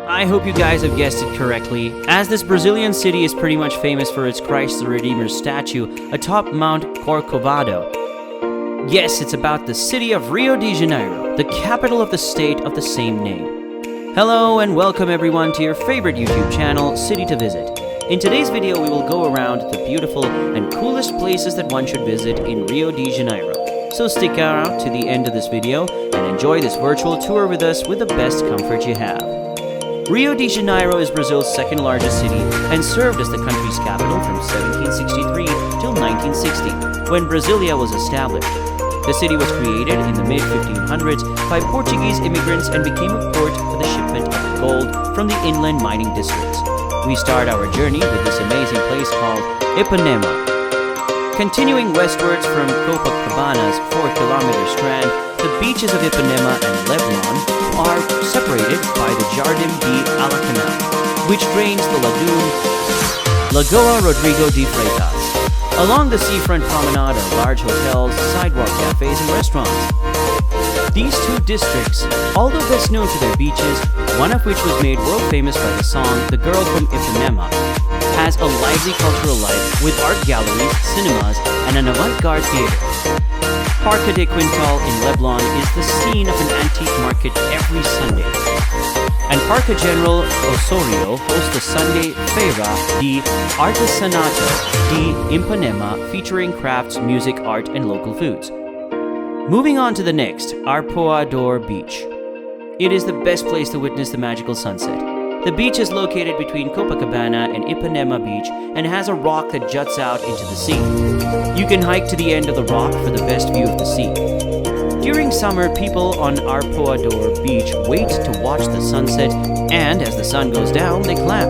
I hope you guys have guessed it correctly, as this Brazilian city is pretty much famous for its Christ the Redeemer statue atop Mount Corcovado. Yes, it's about the city of Rio de Janeiro, the capital of the state of the same name. Hello and welcome everyone to your favorite YouTube channel, City to Visit. In today's video, we will go around the beautiful and coolest places that one should visit in Rio de Janeiro. So stick around to the end of this video and enjoy this virtual tour with us with the best comfort you have. Rio de Janeiro is Brazil's second largest city and served as the country's capital from 1763 till 1960, when Brasilia was established. The city was created in the mid-1500s by Portuguese immigrants and became a port for the shipment of gold from the inland mining districts. We start our journey with this amazing place called Epinema. Continuing westwards from Copacabana's 4-kilometer strand, the beaches of Epinema and Leblon are separated by the Jardim which drains the lagoon Lagoa Rodrigo de Freitas. Along the seafront promenade are large hotels, sidewalk cafes, and restaurants. These two districts, although best known for their beaches, one of which was made world famous by the song The Girl from Epinema, has a lively cultural life with art galleries, cinemas, and an avant-garde theater. Parque de Quintal in Leblon is the scene of an antique market every Sunday. And Parque General Osorio hosts the Sunday Feira de Artesanato de Epinema, featuring crafts, music, art, and local foods. Moving on to the next, Arpoador Beach. It is the best place to witness the magical sunset. The beach is located between Copacabana and Epinema Beach and has a rock that juts out into the sea. You can hike to the end of the rock for the best view of the sea. During summer, people on Arpoador Beach wait to watch the sunset, and as the sun goes down, they clap.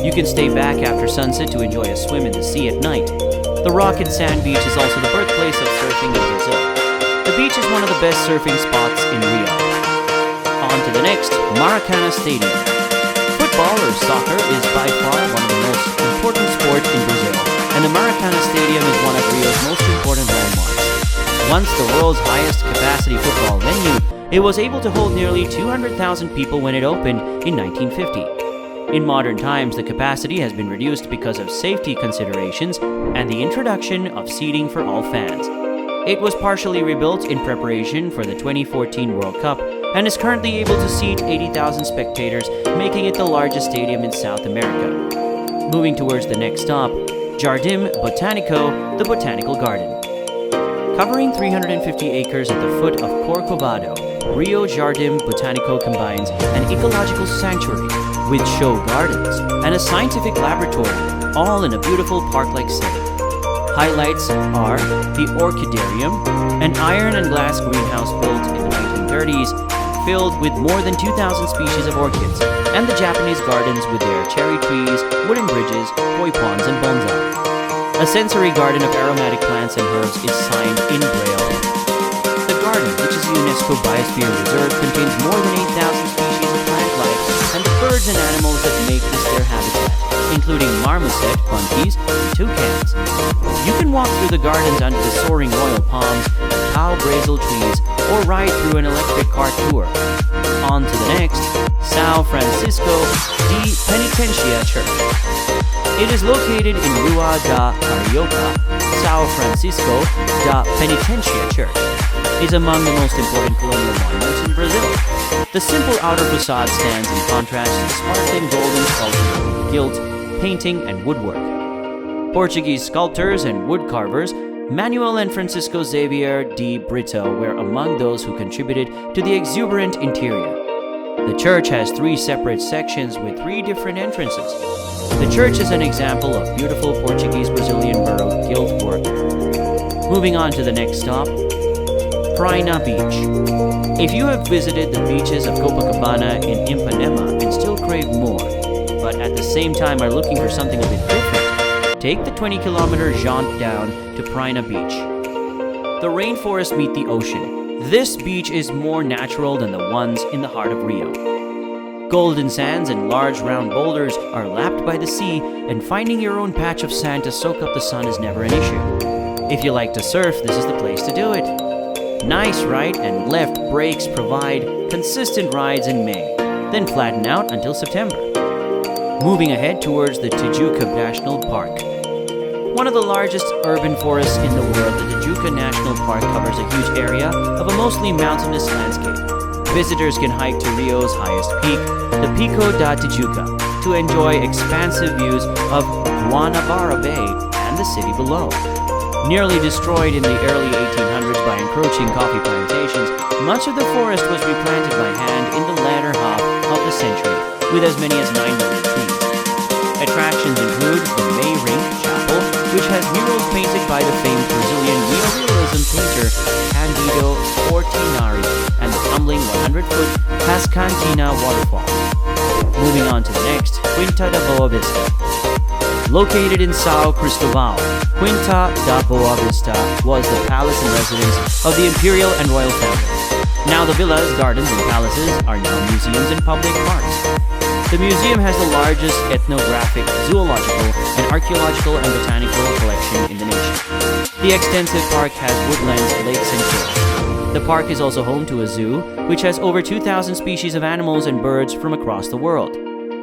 You can stay back after sunset to enjoy a swim in the sea at night. The rock and sand beach is also the birthplace of surfing in Brazil. The beach is one of the best surfing spots in Rio. On to the next, Murakana Stadium. Football or soccer is by far one of the most important sports in Brazil, and the Murakana Stadium is one of Rio's most important landmarks. Once the world's highest capacity football venue, it was able to hold nearly 200,000 people when it opened in 1950. In modern times, the capacity has been reduced because of safety considerations and the introduction of seating for all fans. It was partially rebuilt in preparation for the 2014 World Cup and is currently able to seat 80,000 spectators, making it the largest stadium in South America. Moving towards the next stop, Jardim Botanico, the Botanical Garden. Covering 350 acres at the foot of Corcovado, Rio Jardim Botanico combines an ecological sanctuary with show gardens and a scientific laboratory, all in a beautiful park-like setting. Highlights are the Orchidarium, an iron and glass greenhouse built in the 1930s, filled with more than 2,000 species of orchids, and the Japanese gardens with their cherry trees, wooden bridges, koi ponds, and bonsai. A sensory garden of aromatic plants and herbs is signed in Braille. The garden, which is a UNESCO Biosphere Reserve, contains more than 8,000 species of plant life and the birds and animals that make this their habitat, including marmoset, monkeys, and toucans. You can walk through the gardens under the soaring royal palms, pau brazel trees, or ride through an electric cart tour. On to the next, São Francisco de Penitentiary Church. It is located in Rua da Carioca. São Francisco da Penitentiary Church is among the most important colonial monuments in Brazil. The simple outer facade stands in contrast to the sparkling golden sculpture, gilt, painting, and woodwork. Portuguese sculptors and woodcarvers Manuel and Francisco Xavier de Brito were among those who contributed to the exuberant interior. The church has 3 separate sections with 3 different entrances. The church is an example of beautiful Portuguese-Brazilian Baroque gilt work. Moving on to the next stop, Praina Beach. If you have visited the beaches of Copacabana in Epinema and still crave more, but at the same time are looking for something a bit different, take the 20-kilometer jaunt down to Praina Beach. The rainforests meet the ocean. This beach is more natural than the ones in the heart of Rio. Golden sands and large round boulders are lapped by the sea, and finding your own patch of sand to soak up the sun is never an issue. If you like to surf, this is the place to do it. Nice right and left brakes provide consistent rides in May. then flatten out until September. Moving ahead towards the Tejukov National Park. One of the largest urban forests in the world, the Tejukov National Park covers a huge area of a mostly mountainous landscape. Visitors can hike to Rio's highest peak, the Pico da Tijuca, to enjoy expansive views of Guanabara Bay and the city below. Nearly destroyed in the early 1800s by encroaching coffee plantations, much of the forest was replanted by hand in the latter half of the century, with as many as 9 million trees. Attractions include the May Ring Chapel, which has murals painted by the famed Brazilian neorealism painter Candido Portinari, and the tumbling 100-foot Cascantina waterfall. Moving on to the next, Quinta da Boa Vista. Located in São Cristóvão, Quinta da Boa Vista was the palace and residence of the imperial and royal family. Now the villas, gardens, and palaces are now museums and public parks. The museum has the largest ethnographic, zoological, and archaeological and botanical collection in the nation. The extensive park has woodlands, lakes, and shores. The park is also home to a zoo, which has over 2,000 species of animals and birds from across the world.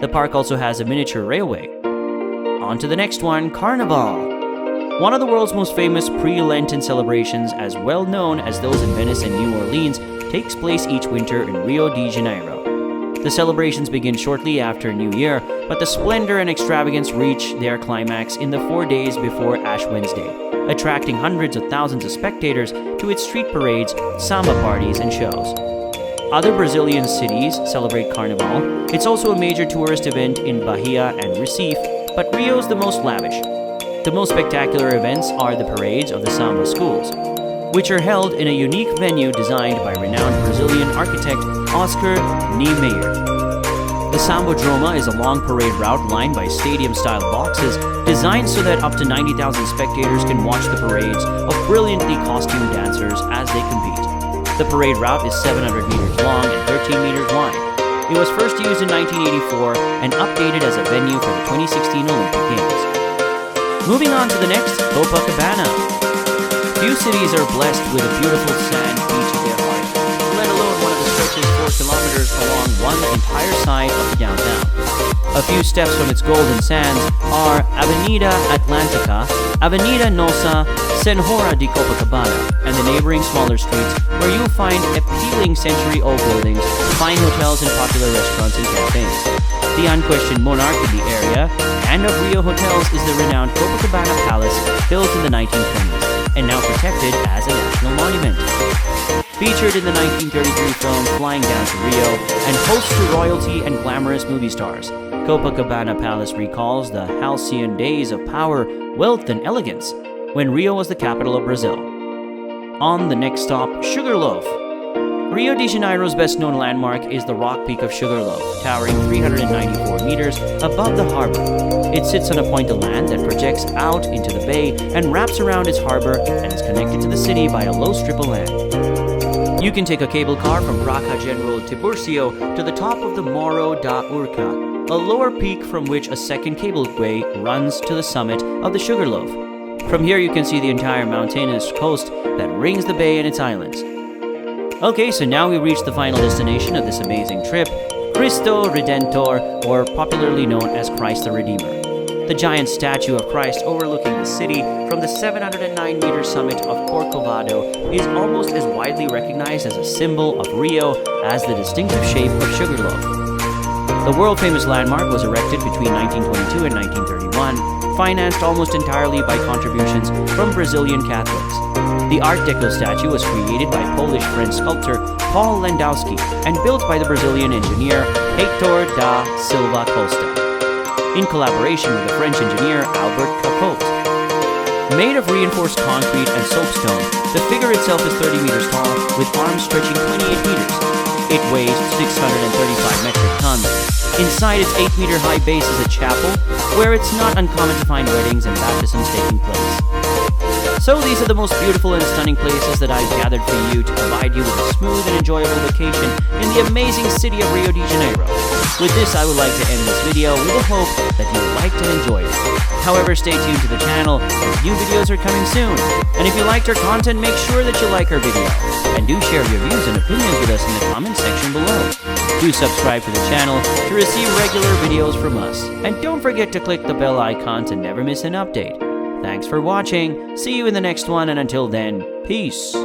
The park also has a miniature railway. On to the next one, Carnival. One of the world's most famous pre-Lenten celebrations, as well known as those in Venice and New Orleans, takes place each winter in Rio de Janeiro. The celebrations begin shortly after New Year, but the splendor and extravagance reach their climax in the 4 days before Ash Wednesday, attracting hundreds of thousands of spectators to its street parades, samba parties, and shows. Other Brazilian cities celebrate Carnival. It's also a major tourist event in Bahia and Recife, but Rio's the most lavish. The most spectacular events are the parades of the samba schools, which are held in a unique venue designed by renowned Brazilian architect Oscar Niemeyer. The Sambodroma is a long parade route lined by stadium-style boxes designed so that up to 90,000 spectators can watch the parades of brilliantly costumed dancers as they compete. The parade route is 700 meters long and 13 meters wide. It was first used in 1984 and updated as a venue for the 2016 Olympic Games. Moving on to the next, Copacabana. Few cities are blessed with a beautiful sand beach at their heart, let alone one of the stretches 4 kilometers along one entire side of the downtown. A few steps from its golden sands are Avenida Atlantica, Avenida Nossa Senhora de Copacabana, and the neighboring smaller streets where you'll find appealing century-old buildings, fine hotels, and popular restaurants and cafes. The unquestioned monarch of the area and of Rio hotels is the renowned Copacabana Palace, built in the 1920s and now protected as a national monument. Featured in the 1933 film Flying Down to Rio and host to royalty and glamorous movie stars, Copacabana Palace recalls the halcyon days of power, wealth, and elegance when Rio was the capital of Brazil. On the next stop, Sugarloaf. Rio de Janeiro's best-known landmark is the rock peak of Sugarloaf, towering 394 meters above the harbor. It sits on a point of land that projects out into the bay and wraps around its harbor and is connected to the city by a low strip of land. You can take a cable car from Praça General Tiburcio to the top of the Morro da Urca, a lower peak from which a second cableway runs to the summit of the Sugarloaf. From here you can see the entire mountainous coast that rings the bay and its islands. Okay, so now we reach the final destination of this amazing trip, Cristo Redentor, or popularly known as Christ the Redeemer. The giant statue of Christ overlooking the city from the 709-meter summit of Corcovado is almost as widely recognized as a symbol of Rio as the distinctive shape of Sugarloaf. The world-famous landmark was erected between 1922 and 1931, financed almost entirely by contributions from Brazilian Catholics. The Art Deco statue was created by Polish-French sculptor Paul Landowski and built by the Brazilian engineer Heitor da Silva Costa, in collaboration with the French engineer Albert Capote. Made of reinforced concrete and soapstone, the figure itself is 30 meters tall, with arms stretching 28 meters. It weighs 635 metric tons. Inside its 8-meter-high base is a chapel, where it's not uncommon to find weddings and baptisms taking place. So these are the most beautiful and stunning places that I've gathered for you to provide you with a smooth and enjoyable vacation in the amazing city of Rio de Janeiro. With this, I would like to end this video with the hope that you liked and enjoyed it. However, stay tuned to the channel as new videos are coming soon. And if you liked our content, make sure that you like our video. And do share your views and opinions with us in the comment section below. Do subscribe to the channel to receive regular videos from us. And don't forget to click the bell icon to never miss an update. Thanks for watching, see you in the next one, and until then, peace!